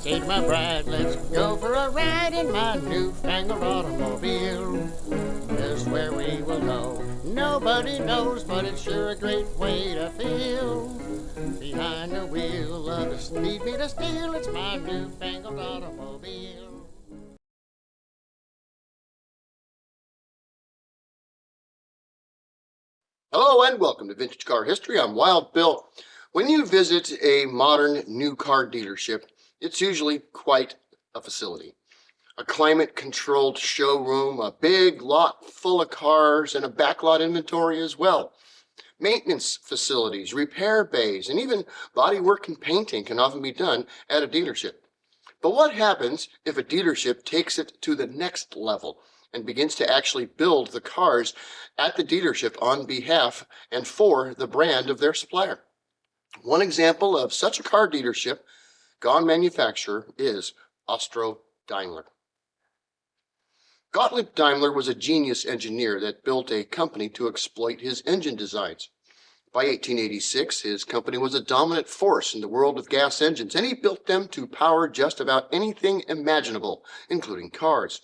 say to my bride, let's go for a ride in my newfangled automobile. This is where we will go. Nobody knows, but it's sure a great way to feel. Behind the wheel of the speed meter steel, it's my newfangled automobile. Hello and welcome to Vintage Car History. I'm Wild Bill. When you visit a modern new car dealership, it's usually quite a facility. A climate-controlled showroom, a big lot full of cars, and a backlot inventory as well. Maintenance facilities, repair bays, and even bodywork and painting can often be done at a dealership. But what happens if a dealership takes it to the next level and begins to actually build the cars at the dealership on behalf and for the brand of their supplier? One example of such a car dealership gone manufacturer is Austro-Daimler. Gottlieb Daimler was a genius engineer that built a company to exploit his engine designs. By 1886, his company was a dominant force in the world of gas engines, and he built them to power just about anything imaginable, including cars.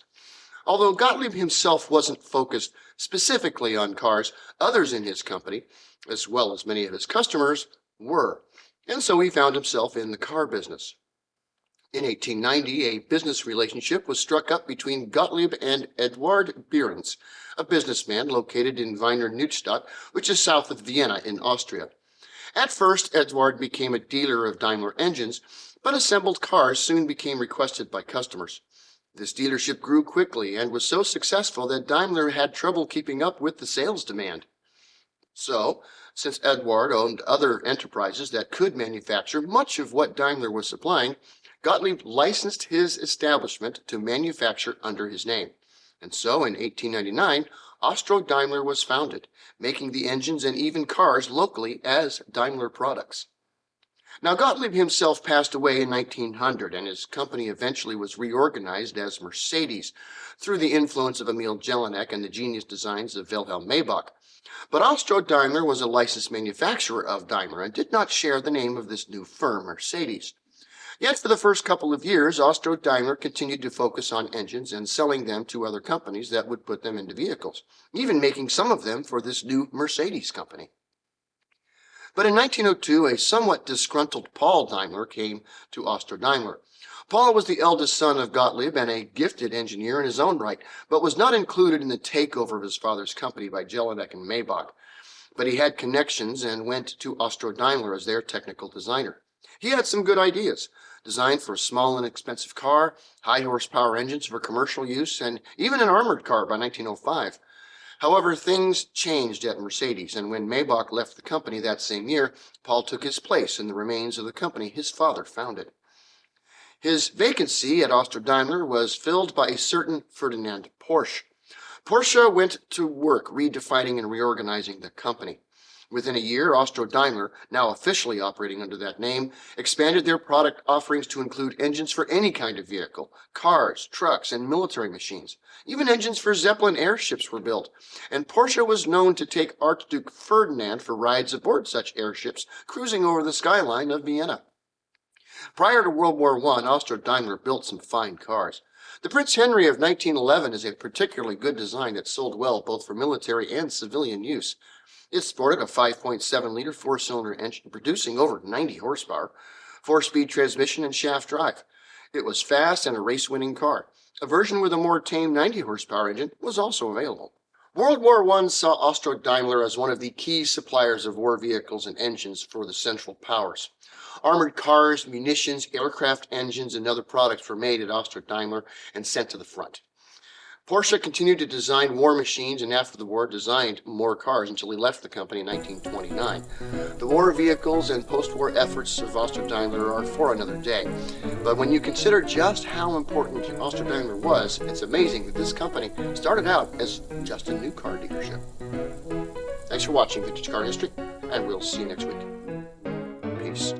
Although Gottlieb himself wasn't focused specifically on cars, others in his company, as well as many of his customers, were, and so he found himself in the car business. In 1890, a business relationship was struck up between Gottlieb and Eduard Behrens, a businessman located in Wiener Neustadt, which is south of Vienna in Austria. At first, Eduard became a dealer of Daimler engines, but assembled cars soon became requested by customers. This dealership grew quickly and was so successful that Daimler had trouble keeping up with the sales demand. So, since Eduard owned other enterprises that could manufacture much of what Daimler was supplying, Gottlieb licensed his establishment to manufacture under his name. And so, in 1899, Austro-Daimler was founded, making the engines and even cars locally as Daimler products. Now, Gottlieb himself passed away in 1900, and his company eventually was reorganized as Mercedes through the influence of Emil Jelinek and the genius designs of Wilhelm Maybach. But Austro-Daimler was a licensed manufacturer of Daimler and did not share the name of this new firm, Mercedes. Yet for the first couple of years, Austro-Daimler continued to focus on engines and selling them to other companies that would put them into vehicles, even making some of them for this new Mercedes company. But in 1902, a somewhat disgruntled Paul Daimler came to Austro-Daimler. Paul was the eldest son of Gottlieb and a gifted engineer in his own right, but was not included in the takeover of his father's company by Jelinek and Maybach. But he had connections and went to Austro-Daimler as their technical designer. He had some good ideas, designed for a small and expensive car, high horsepower engines for commercial use, and even an armored car by 1905. However, things changed at Mercedes, and when Maybach left the company that same year, Paul took his place in the remains of the company his father founded. His vacancy at Austro-Daimler was filled by a certain Ferdinand Porsche. Porsche went to work redefining and reorganizing the company. Within a year, Austro-Daimler, now officially operating under that name, expanded their product offerings to include engines for any kind of vehicle, cars, trucks, and military machines. Even engines for Zeppelin airships were built, and Porsche was known to take Archduke Ferdinand for rides aboard such airships, cruising over the skyline of Vienna. Prior to World War I, Austro-Daimler built some fine cars. The Prince Henry of 1911 is a particularly good design that sold well both for military and civilian use. It sported a 5.7-liter four-cylinder engine producing over 90 horsepower, 4-speed transmission and shaft drive. It was fast and a race-winning car. A version with a more tame 90-horsepower engine was also available. World War I saw Austro-Daimler as one of the key suppliers of war vehicles and engines for the Central Powers. Armored cars, munitions, aircraft engines, and other products were made at Austro-Daimler and sent to the front. Porsche continued to design war machines and after the war designed more cars until he left the company in 1929. The war vehicles and post-war efforts of Austro-Daimler are for another day. But when you consider just how important Austro-Daimler was, it's amazing that this company started out as just a new car dealership. Thanks for watching Vintage Car History, and we'll see you next week. Peace.